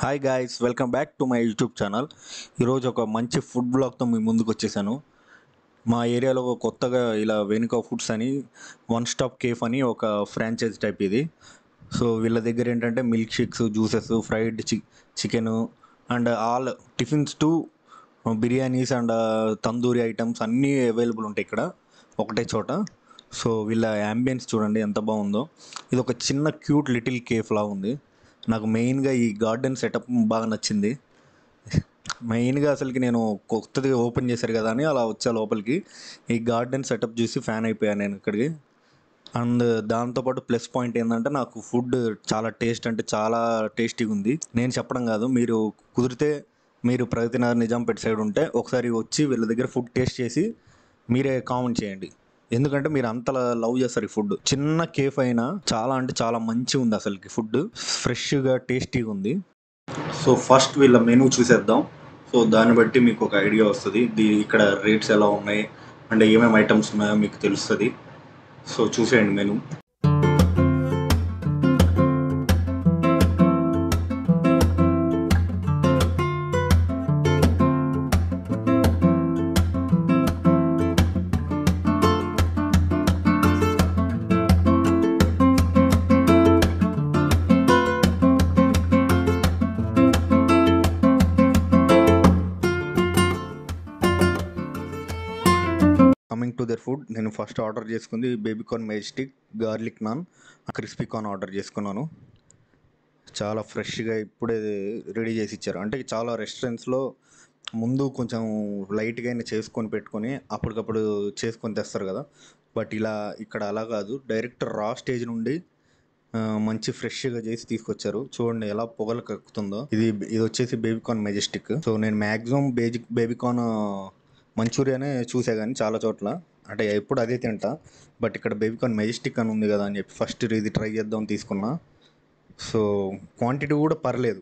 Hi guys, welcome back to my YouTube channel. ఈరోజు ఒక మంచి ఫుడ్ బ్లాగ్తో మీ ముందుకు వచ్చేసాను. మా ఏరియాలో కొత్తగా ఇలా వెనుక ఫుడ్స్ అని వన్ స్టాప్ కేఫ్ అని ఒక ఫ్రాంచైజ్ టైప్ ఇది. సో వీళ్ళ దగ్గర ఏంటంటే milk shakes, juices, fried chicken and all tiffins to biryanis and tandoori items అన్నీ అవైలబుల్ ఉంటాయి ఇక్కడ ఒకటే చోట. సో వీళ్ళ యాంబియన్స్ చూడండి ఎంత బాగుందో. ఇది ఒక చిన్న క్యూట్ లిటిల్ కేఫ్ లా ఉంది. నాకు మెయిన్గా ఈ గార్డెన్ సెటప్ బాగా నచ్చింది. మెయిన్గా అసలుకి నేను కొత్తది ఓపెన్ చేశారు కదా అని అలా వచ్చా లోపలికి. ఈ గార్డెన్ సెటప్ చూసి ఫ్యాన్ అయిపోయాను నేను ఇక్కడికి. అండ్ దాంతోపాటు ప్లస్ పాయింట్ ఏంటంటే నాకు ఫుడ్ చాలా టేస్ట్ అంటే చాలా టేస్టీగా ఉంది. నేను చెప్పడం కాదు, మీరు కుదిరితే మీరు ప్రగతినగర్ నిజాంపేట సైడ్ ఉంటే ఒకసారి వచ్చి వీళ్ళ దగ్గర ఫుడ్ టేస్ట్ చేసి మీరే కామెంట్ చేయండి. ఎందుకంటే మీరు అంతలా లవ్ చేస్తారు ఈ ఫుడ్. చిన్న కేఫ్ అయినా చాలా అంటే చాలా మంచిగా ఉంది. అసలుకి ఫుడ్ ఫ్రెష్గా టేస్టీగా ఉంది. సో ఫస్ట్ వీళ్ళ మెనూ చూసేద్దాం. సో దాన్ని బట్టి మీకు ఒక ఐడియా వస్తుంది ఇక్కడ రేట్స్ ఎలా ఉన్నాయి అంటే ఏమేమి ఐటమ్స్ ఉన్నాయో మీకు తెలుస్తుంది. సో చూసేయండి menu. Coming to their food, నేను ఫస్ట్ ఆర్డర్ చేసుకుంది baby corn Majestic garlic non, crispy corn order చేసుకున్నాను. చాలా ఫ్రెష్గా ఇప్పుడే రెడీ చేసి ఇచ్చారు. అంటే చాలా రెస్టారెంట్స్లో ముందు కొంచెం లైట్గా అయినా చేసుకొని పెట్టుకొని అప్పటికప్పుడు చేసుకొని తెస్తారు కదా. బట్ ఇలా ఇక్కడ అలా కాదు, డైరెక్ట్ రా స్టేజ్ నుండి మంచి ఫ్రెష్గా చేసి తీసుకొచ్చారు. చూడండి ఎలా పొగలు కక్కుతుందో. ఇది వచ్చేసి బేబీకార్న్ మెజెస్టిక్. సో నేను మ్యాక్సిమం బేబీకార్న్ మంచూరియానే చూసా కానీ చాలా చోట్ల, అంటే ఎప్పుడు అదే తింటా. బట్ ఇక్కడ బేబీకార్న్ మెజెస్టిక్ అని ఉంది కదా అని చెప్పి ఫస్ట్ ఇది ట్రై చేద్దాం తీసుకున్నా. సో క్వాంటిటీ కూడా పర్లేదు.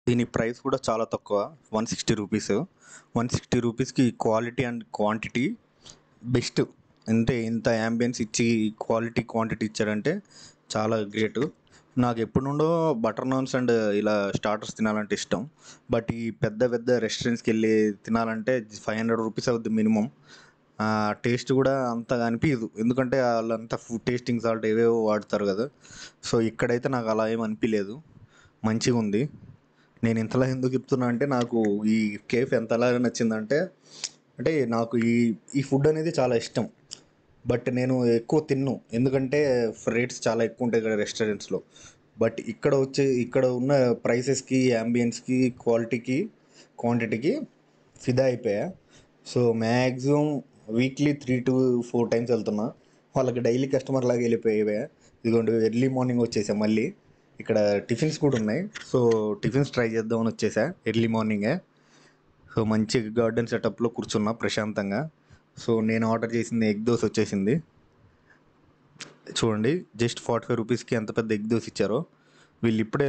దీని ప్రైస్ కూడా చాలా తక్కువ, 160 రూపీస్. 160 రూపీస్కి క్వాలిటీ అండ్ క్వాంటిటీ బెస్ట్. అంటే ఇంత యాంబియన్స్ ఇచ్చి క్వాంటిటీ ఇచ్చారంటే చాలా గ్రేట్. నాకు ఎప్పటి నుండో బటర్ నాన్స్ అండ్ ఇలా స్టార్టర్స్ తినాలంటే ఇష్టం. బట్ ఈ పెద్ద పెద్ద రెస్టారెంట్స్కి వెళ్ళి తినాలంటే 500 రూపీస్ అవుద్ది మినిమం. టేస్ట్ కూడా అంతగా అనిపించదు, ఎందుకంటే వాళ్ళంతా ఫుడ్ టేస్టింగ్ సాల్ట్ ఏవేవో వాడతారు కదా. సో ఇక్కడైతే నాకు అలా ఏం అనిపించలేదు, మంచిగా ఉంది. నేను ఇంతలా ఎందుకు చెప్తున్నా అంటే నాకు ఈ కేఫ్ ఎంతలా నచ్చిందంటే, అంటే నాకు ఈ ఫుడ్ అనేది చాలా ఇష్టం. బట్ నేను ఎక్కువ తిన్ను, ఎందుకంటే రేట్స్ చాలా ఎక్కువ ఉంటాయి ఇక్కడ రెస్టారెంట్స్లో. బట్ ఇక్కడ ఉన్న ప్రైసెస్కి, యాంబియన్స్కి, క్వాలిటీకి, క్వాంటిటీకి ఫిదా అయిపోయా. So maximum weekly 3 to 4 times వెళ్తున్నా. వాళ్ళకి డైలీ కస్టమర్ లాగా వెళ్ళిపోయా. ఇదిగోండి ఎర్లీ మార్నింగ్ వచ్చేసా. మళ్ళీ ఇక్కడ టిఫిన్స్ కూడా ఉన్నాయి. సో టిఫిన్స్ ట్రై చేద్దామని వచ్చేసా ఎర్లీ మార్నింగే. సో మంచి గార్డెన్ సెటప్లో కూర్చున్నా ప్రశాంతంగా. సో నేను ఆర్డర్ చేసింది ఎగ్ దోశ వచ్చేసింది. చూడండి జస్ట్ 45 రూపీస్కి ఎంత పెద్ద ఎగ్ దోశ ఇచ్చారో. వీళ్ళు ఇప్పుడే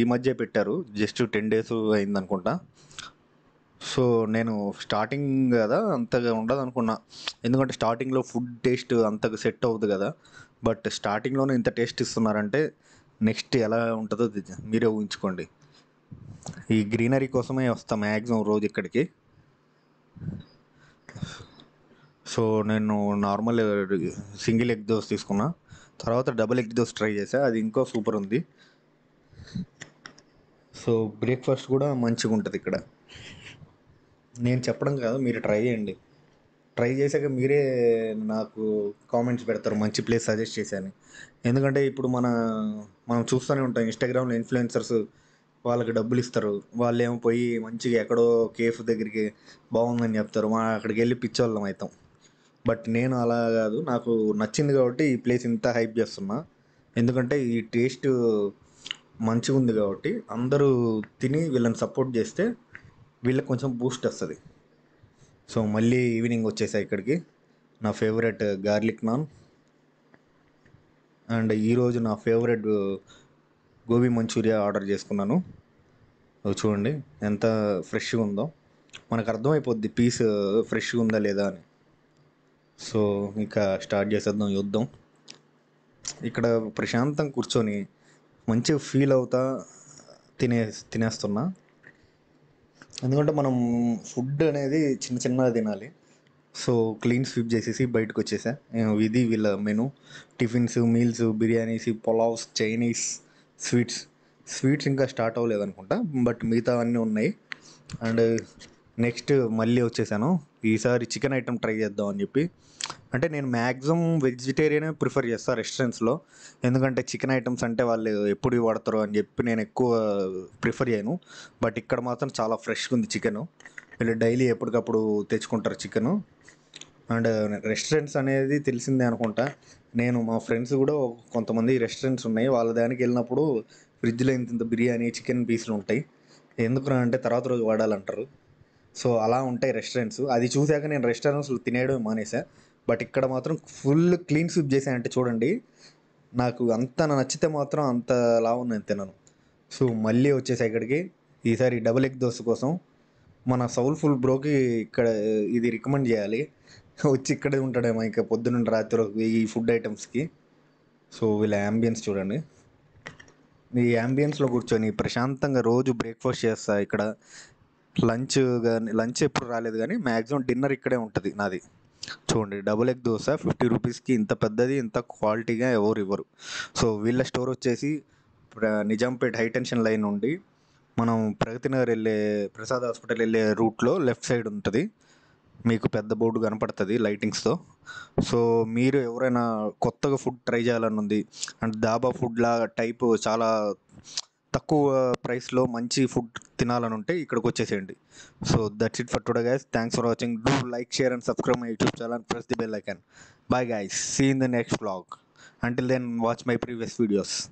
ఈ మధ్య పెట్టారు, జస్ట్ 10 days అయింది అనుకుంటా. సో నేను స్టార్టింగ్ కదా అంతగా ఉండదు అనుకున్నా, ఎందుకంటే స్టార్టింగ్లో ఫుడ్ టేస్ట్ అంతగా సెట్ అవుతుంది కదా. బట్ స్టార్టింగ్లోనే ఇంత టేస్ట్ ఇస్తున్నారంటే నెక్స్ట్ ఎలా ఉంటుందో మీరే ఊహించుకోండి. ఈ గ్రీనరీ కోసమే వస్తాం మ్యాక్సిమం రోజు ఇక్కడికి. సో నేను నార్మల్ సింగిల్ ఎగ్ దోశ తీసుకున్నా, తర్వాత డబుల్ ఎగ్ దోశ ట్రై చేసా, అది ఇంకో సూపర్ ఉంది. సో బ్రేక్ఫాస్ట్ కూడా మంచిగా ఉంటుంది ఇక్కడ. నేను చెప్పడం కాదు, మీరు ట్రై చేయండి. ట్రై చేశాక మీరే నాకు కామెంట్స్ పెడతారు మంచి ప్లేస్ సజెస్ట్ చేశాను. ఎందుకంటే ఇప్పుడు మనం చూస్తూనే ఉంటాం ఇన్స్టాగ్రామ్లో ఇన్ఫ్లుయెన్సర్స్, వాళ్ళకి డబ్బులు ఇస్తారు, వాళ్ళు ఏమో పోయి మంచిగా ఎక్కడో కేఫ్ దగ్గరికి బాగుందని చెప్తారు, అక్కడికి వెళ్ళి పిచ్చోళ్ళం అవుతాం. బట్ నేను అలా కాదు, నాకు నచ్చింది కాబట్టి ఈ ప్లేస్ ఇంత హైప్ చేస్తున్నా. ఎందుకంటే ఈ టేస్ట్ మంచిగా ఉంది కాబట్టి అందరూ తిని వీళ్ళని సపోర్ట్ చేస్తే వీళ్ళకి కొంచెం బూస్ట్ వస్తుంది. సో మళ్ళీ ఈవినింగ్ వచ్చేసా ఇక్కడికి. నా ఫేవరెట్ గార్లిక్ నాన్ అండ్ ఈరోజు నా ఫేవరెట్ గోబీ మంచూరియా ఆర్డర్ చేసుకున్నాను. చూడండి ఎంత ఫ్రెష్గా ఉందో, మనకు అర్థమైపోద్ది పీస్ ఫ్రెష్గా ఉందా లేదా అని. సో ఇంకా స్టార్ట్ చేసేద్దాం యుద్ధం. ఇక్కడ ప్రశాంతంగా కూర్చొని మంచిగా ఫీల్ అవుతా తినే తినేస్తున్నా. ఎందుకంటే మనం ఫుడ్ అనేది చిన్న చిన్నగా తినాలి. సో క్లీన్ స్వీప్ చేసేసి బయటకు వచ్చేసా. ఇది వీళ్ళ menu. Tiffins, meals, biryanis, pulaos, Chinese, sweets. Sweets ఇంకా స్టార్ట్ అవ్వలేదు అనుకుంటా, బట్ మిగతా అన్నీ ఉన్నాయి. అండ్ నెక్స్ట్ మళ్ళీ వచ్చేసాను. ఈసారి చికెన్ ఐటెం ట్రై చేద్దాం అని చెప్పి. అంటే నేను మ్యాక్సిమం వెజిటేరియనే ప్రిఫర్ చేస్తాను రెస్టారెంట్స్లో. ఎందుకంటే చికెన్ ఐటమ్స్ అంటే వాళ్ళు ఎప్పుడు వాడతారో అని చెప్పి నేను ఎక్కువ ప్రిఫర్ చేయను. బట్ ఇక్కడ మాత్రం చాలా ఫ్రెష్గా ఉంది చికెను. వీళ్ళు డైలీ ఎప్పటికప్పుడు తెచ్చుకుంటారు చికెను. అండ్ రెస్టారెంట్స్ అనేది తెలిసిందే అనుకుంటా. నేను మా ఫ్రెండ్స్ కూడా కొంతమంది రెస్టారెంట్స్ ఉన్నాయి, వాళ్ళ దానికి వెళ్ళినప్పుడు ఫ్రిడ్జ్లో ఇంత ఇంత బిర్యానీ చికెన్ పీసులు ఉంటాయి. ఎందుకురా అంటే తర్వాత రోజు వాడాలంటారు. సో అలా ఉంటాయి రెస్టారెంట్స్. అది చూశాక నేను రెస్టారెంట్స్లో తినేయడం మానేసా. బట్ ఇక్కడ మాత్రం ఫుల్ క్లీన్ స్వీప్ చేశానంటే చూడండి, నాకు అంత నచ్చితే మాత్రం అంతలా నేను తినను. సో మళ్ళీ వచ్చేసా ఇక్కడికి. ఈసారి డబుల్ ఎగ్ దోశ కోసం మన సౌల్ఫుల్ బ్రోకి ఇక్కడ ఇది రికమెండ్ చేయాలి. వచ్చి ఇక్కడే ఉంటాడేమో ఇంకా పొద్దునుండి రాత్రి వరకు ఈ ఫుడ్ ఐటమ్స్కి. సో వీళ్ళ యాంబియన్స్ చూడండి. ఈ యాంబియన్స్లో కూర్చొని ప్రశాంతంగా రోజు బ్రేక్ఫాస్ట్ చేస్తా ఇక్కడ. లంచ్ కానీ లంచ్ ఎప్పుడు రాలేదు, కానీ మ్యాక్సిమం డిన్నర్ ఇక్కడే ఉంటుంది నాది. చూడండి, డబుల్ ఎగ్ దోశ 50 రూపీస్కి ఇంత పెద్దది, ఇంత క్వాలిటీగా ఎవరు ఇవ్వరు. సో వీళ్ళ స్టోర్ వచ్చేసి నిజాంపేట్ హై టెన్షన్ లైన్ నుండి మనం ప్రగతి నగర్ వెళ్ళే ప్రసాద్ హాస్పిటల్ వెళ్ళే రూట్లో లెఫ్ట్ సైడ్ ఉంటుంది. మీకు పెద్ద బోర్డు కనపడుతుంది లైటింగ్స్తో. సో మీరు ఎవరైనా కొత్తగా ఫుడ్ ట్రై చేయాలని ఉంది, అంటే దాబా ఫుడ్లా టైపు చాలా తక్కువ ప్రైస్లో మంచి ఫుడ్ తినాలని ఉంటే ఇక్కడికి వచ్చేసేయండి. So that's it for today guys. Thanks for watching. Do like, share and subscribe my YouTube channel. Press the bell icon. Bye guys. See you in the next vlog. Until then, watch my previous videos.